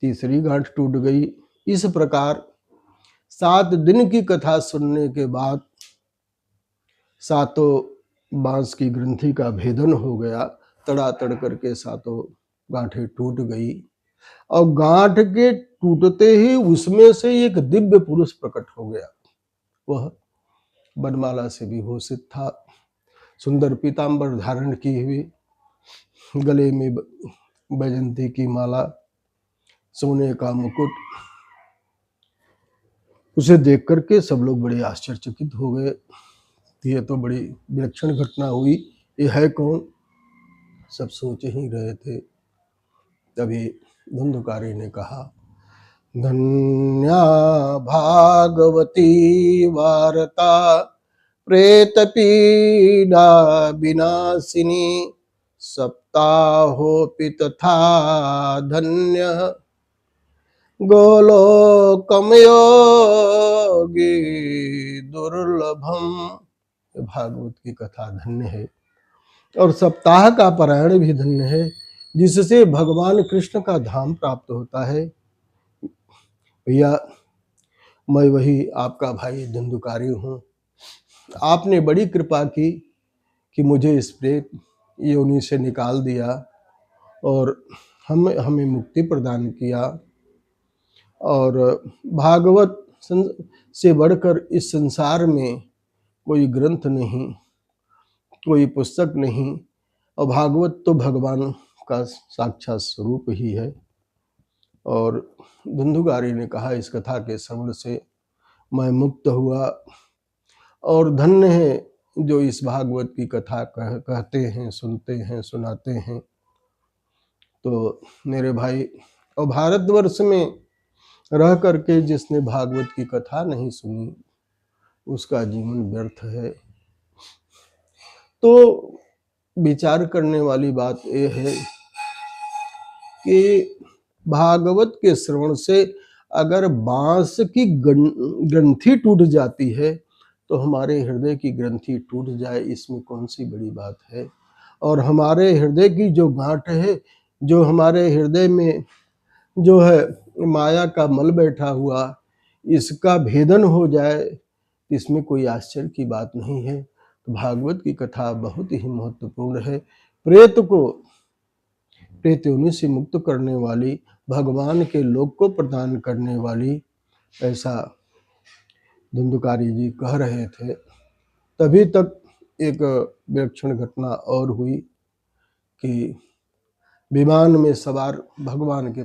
तीसरी गांठ टूट गई। इस प्रकार 7 दिन की कथा सुनने के बाद सातों बांस की ग्रंथि का भेदन हो गया। तड़ातड़ करके सातों गांठें टूट गई और गांठ के टूटते ही उसमें से एक दिव्य पुरुष प्रकट हो गया। वह बनमाला से विभूषित था, सुंदर पीतांबर धारण की हुई, गले में बैजंती की माला, सोने का मुकुट। उसे देख करके सब लोग बड़े आश्चर्यचकित हो गए। ये तो बड़ी विलक्षण घटना हुई, ये है कौन? सब सोच ही रहे थे। तभी धुंधुकारी ने कहा, धन्या भागवती वार्ता प्रेत पीडा विनाशिनी सप्ताहोपि तथा धन्य गोलोकम योगी दुर्लभम। भागवत की कथा धन्य है और सप्ताह का पारायण भी धन्य है, जिससे भगवान कृष्ण का धाम प्राप्त होता है। भैया, मैं वही आपका भाई धुंधुकारी हूँ। आपने बड़ी कृपा की कि मुझे इस प्रेत योनि से निकाल दिया और हमें मुक्ति प्रदान किया। और भागवत से बढ़कर इस संसार में कोई ग्रंथ नहीं, कोई पुस्तक नहीं, और भागवत तो भगवान का साक्षात स्वरूप ही है। और धुंधुकारी ने कहा, इस कथा के श्रवण से मैं मुक्त हुआ और धन्य है जो इस भागवत की कथा कहते हैं, सुनते हैं, सुनाते हैं। तो मेरे भाई, और भारतवर्ष में रह करके जिसने भागवत की कथा नहीं सुनी उसका जीवन व्यर्थ है। तो विचार करने वाली बात यह है कि भागवत के श्रवण से अगर बांस की ग्रंथि टूट जाती है तो हमारे हृदय की ग्रंथि टूट जाए, इसमें कौन सी बड़ी बात है। और हमारे हृदय की जो गांठ है, जो हमारे हृदय में जो है माया का मल बैठा हुआ, इसका भेदन हो जाए, इसमें कोई आश्चर्य की बात नहीं है। तो भागवत की कथा बहुत ही महत्वपूर्ण है। प्रेत योनि से मुक्त करने वाली, भगवान के लोक को प्रदान करने वाली, ऐसा धुंधुकारी जी कह रहे थे। तभी तक एक विलक्षण घटना और हुई कि विमान में सवार भगवान के